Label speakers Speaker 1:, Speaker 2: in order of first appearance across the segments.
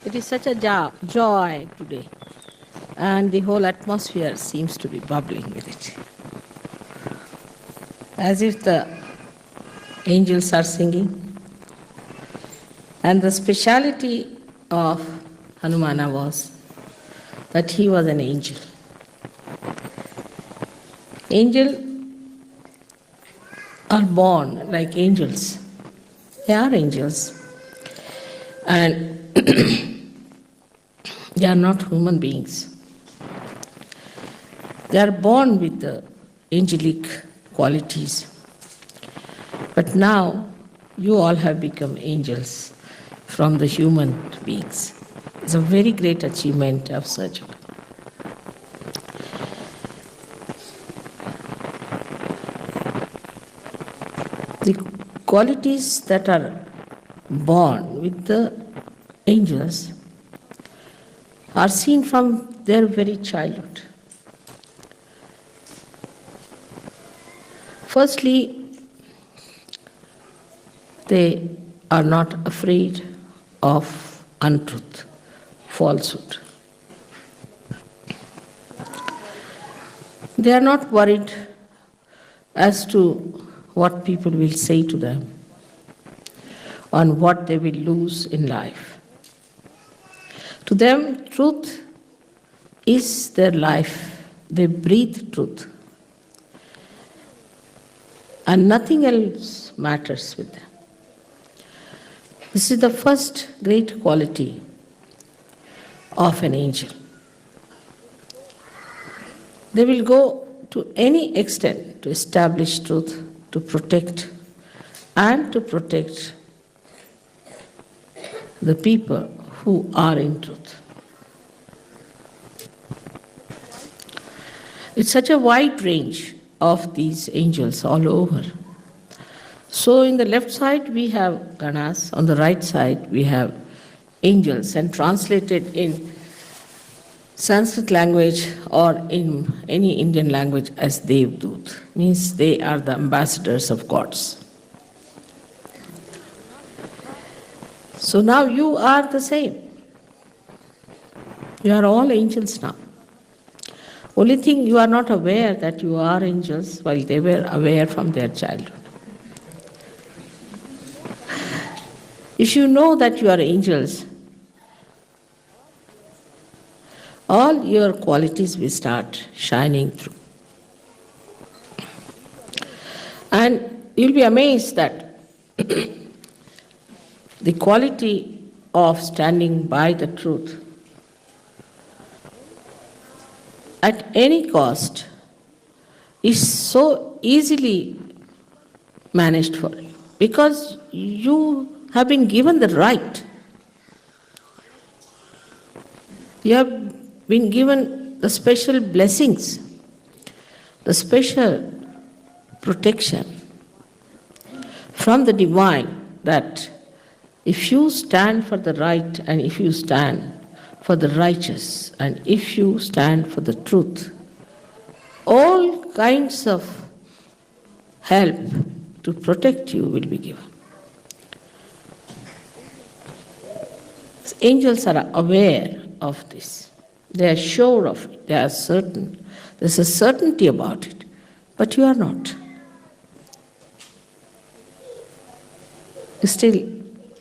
Speaker 1: It is such a joy today, and the whole atmosphere seems to be bubbling with it. As if the angels are singing. And the speciality of Hanumana was that he was an angel. Angels are born like angels. They are angels. And they are not human beings. They are born with the angelic qualities. But now you all have become angels from the human beings. It's a very great achievement of such. The qualities that are born with the angels are seen from their very childhood. Firstly, they are not afraid of untruth, falsehood. They are not worried as to what people will say to them, on what they will lose in life. To them, truth is their life. They breathe truth. And nothing else matters with them. This is the first great quality of an angel. They will go to any extent to establish truth, to protect the people who are in truth. It's such a wide range of these angels all over. So in the left side we have Ganas, on the right side we have angels, and translated in Sanskrit language or in any Indian language as Devdut, means they are the ambassadors of gods. So now you are the same. You are all angels now. Only thing, you are not aware that you are angels while they were aware from their childhood. If you know that you are angels, all your qualities will start shining through. And you'll be amazed that the quality of standing by the truth at any cost is so easily managed for you, because you have been given the right. You have been given the special blessings, the special protection from the divine, that if you stand for the right, and if you stand for the righteous, and if you stand for the truth, all kinds of help to protect you will be given. Angels are aware of this. They are sure of it. They are certain. There's a certainty about it. But you are not. You still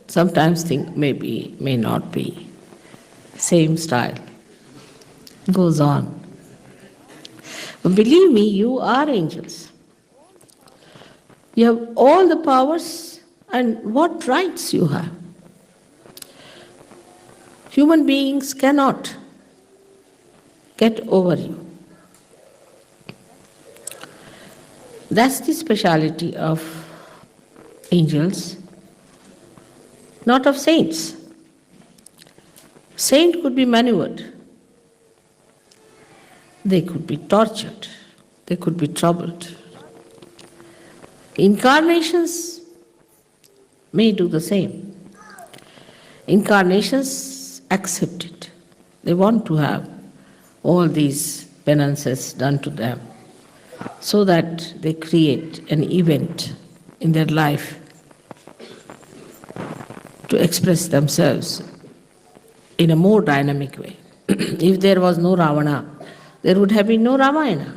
Speaker 1: sometimes think maybe, may not be. Same style. Goes on. But believe me, you are angels. You have all the powers, and what rights you have. Human beings cannot get over you. That's the speciality of angels, not of saints. Saint could be maneuvered. They could be tortured. They could be troubled. Incarnations may do the same. Incarnations accept it. They want to have all these penances done to them so that they create an event in their life to express themselves in a more dynamic way. If there was no Ravana, there would have been no Ramayana.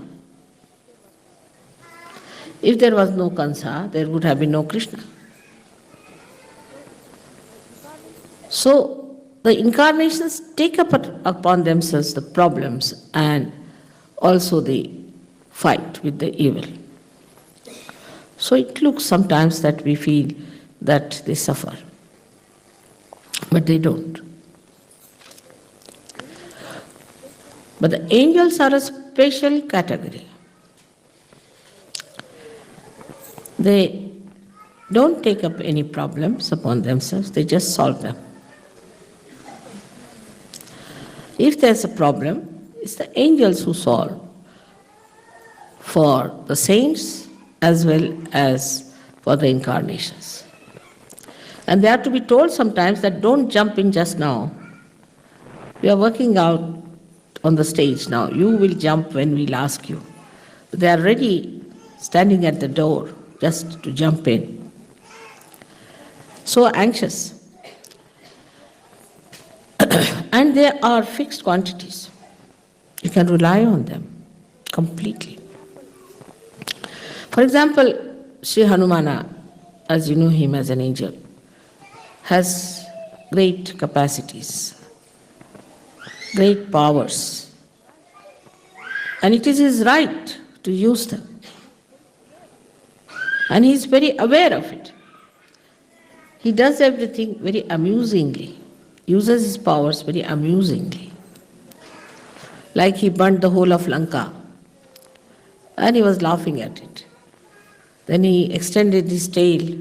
Speaker 1: If there was no Kansa, there would have been no Krishna. So the incarnations take up upon themselves the problems and also the fight with the evil. So it looks sometimes that we feel that they suffer, but they don't. But the angels are a special category. They don't take up any problems upon themselves, they just solve them. If there's a problem, it's the angels who solve for the saints as well as for the incarnations. And they are to be told sometimes that don't jump in just now. We are working out on the stage now. You will jump when we'll ask you. They are ready, standing at the door, just to jump in. So anxious. And they are fixed quantities. You can rely on them completely. For example, Shri Hanumana, as you know him as an angel, has great capacities, great powers, and it is his right to use them. And he is very aware of it. He does everything very amusingly, uses his powers very amusingly. Like he burnt the whole of Lanka, and he was laughing at it. Then he extended his tail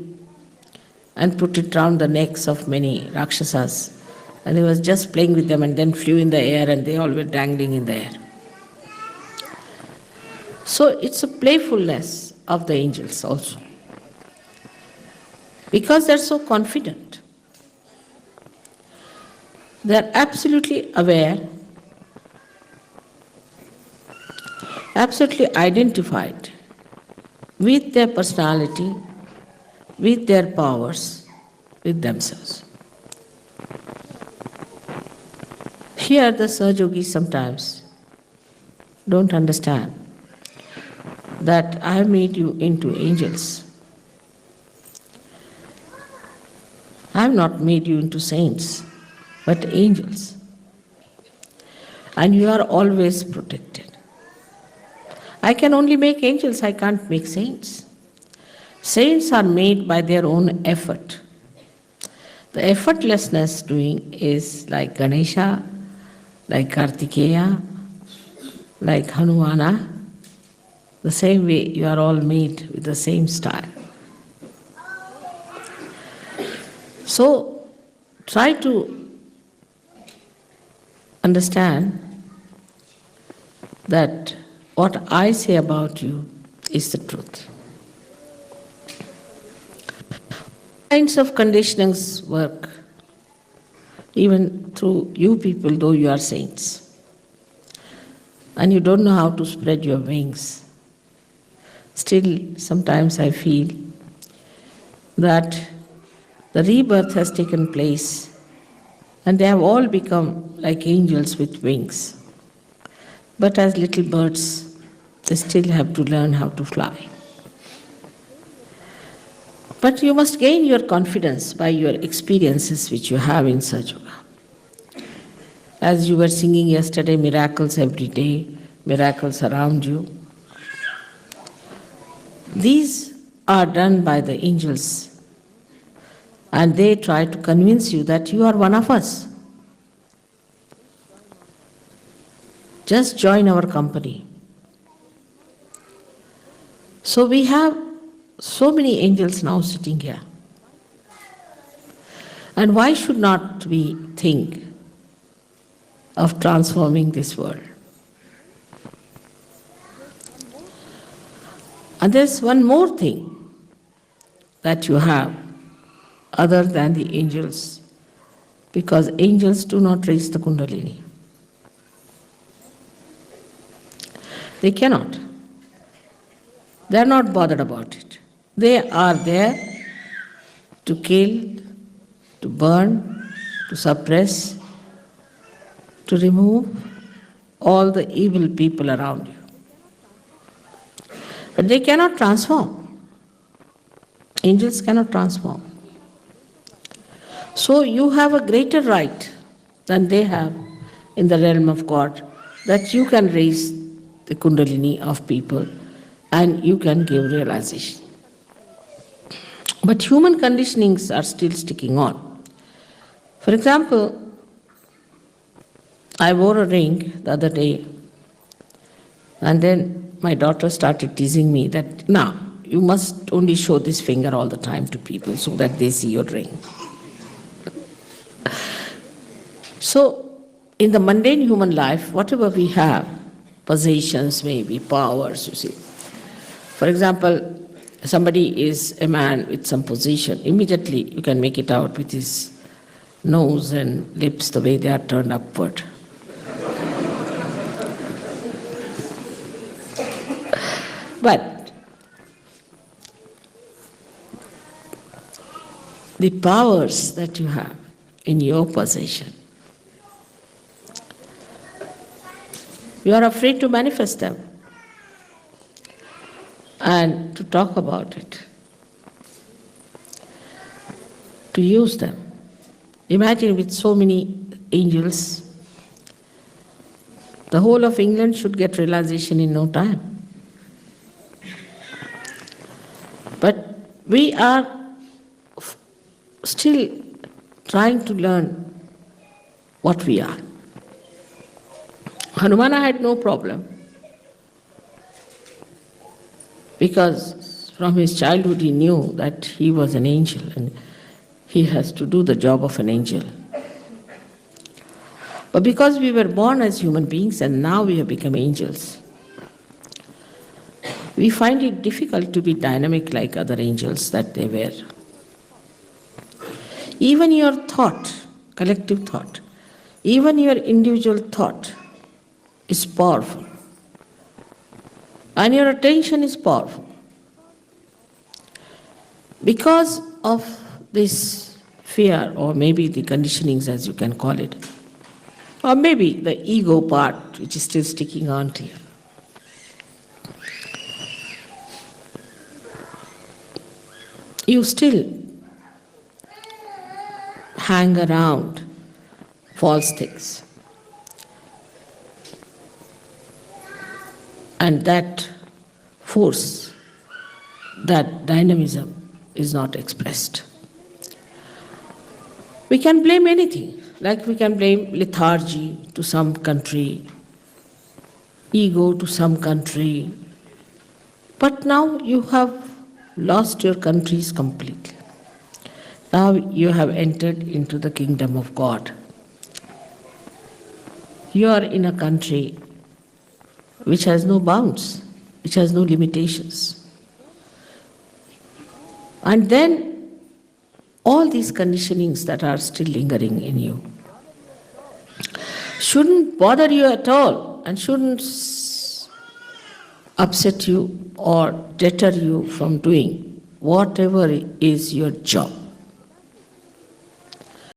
Speaker 1: and put it round the necks of many Rakshasas, and he was just playing with them and then flew in the air and they all were dangling in the air. So it's a playfulness of the angels also. Because they're so confident. They're absolutely aware, absolutely identified with their personality, with their powers, with themselves. Here the Sahajogis sometimes don't understand that I have made you into angels. I have not made you into saints, but angels. And you are always protected. I can only make angels, I can't make saints. Saints are made by their own effort. The effortlessness doing is like Ganesha, like Kartikeya, like Hanumana. The same way you are all made with the same style. So try to understand that what I say about you is the truth. Kinds of conditionings work even through you people, though you are saints. And you don't know how to spread your wings. Still, sometimes I feel that the rebirth has taken place and they have all become like angels with wings. But as little birds, they still have to learn how to fly. But you must gain your confidence by your experiences which you have in Sahaja. As you were singing yesterday, miracles every day, miracles around you. These are done by the angels, and they try to convince you that you are one of us. Just join our company. So we have so many angels now sitting here. And why should not we think of transforming this world? And there's one more thing that you have other than the angels, because angels do not raise the Kundalini. They cannot. They are not bothered about it. They are there to kill, to burn, to suppress, to remove all the evil people around you. But they cannot transform. Angels cannot transform. So you have a greater right than they have in the realm of God, that you can raise the Kundalini of people and you can give realization. But human conditionings are still sticking on. For example, I wore a ring the other day, and then my daughter started teasing me that, now, you must only show this finger all the time to people so that they see your ring. So, in the mundane human life, whatever we have, possessions, maybe powers, you see. For example, somebody is a man with some position, immediately you can make it out with his nose and lips the way they are turned upward. But the powers that you have in your possession, you are afraid to manifest them and to talk about it, to use them. Imagine with so many angels, the whole of England should get realization in no time. But we are still trying to learn what we are. Hanuman had no problem, because from his childhood he knew that he was an angel and he has to do the job of an angel. But because we were born as human beings and now we have become angels, we find it difficult to be dynamic like other angels that they were. Even your thought, collective thought, even your individual thought is powerful. And your attention is powerful. Because of this fear, or maybe the conditionings as you can call it, or maybe the ego part which is still sticking on to you, you still hang around false things. And that force, that dynamism is not expressed. We can blame anything, like we can blame lethargy to some country, ego to some country. But now you have lost your countries completely. Now you have entered into the kingdom of God. You are in a country which has no bounds, which has no limitations. And then all these conditionings that are still lingering in you shouldn't bother you at all and shouldn't upset you or deter you from doing whatever is your job.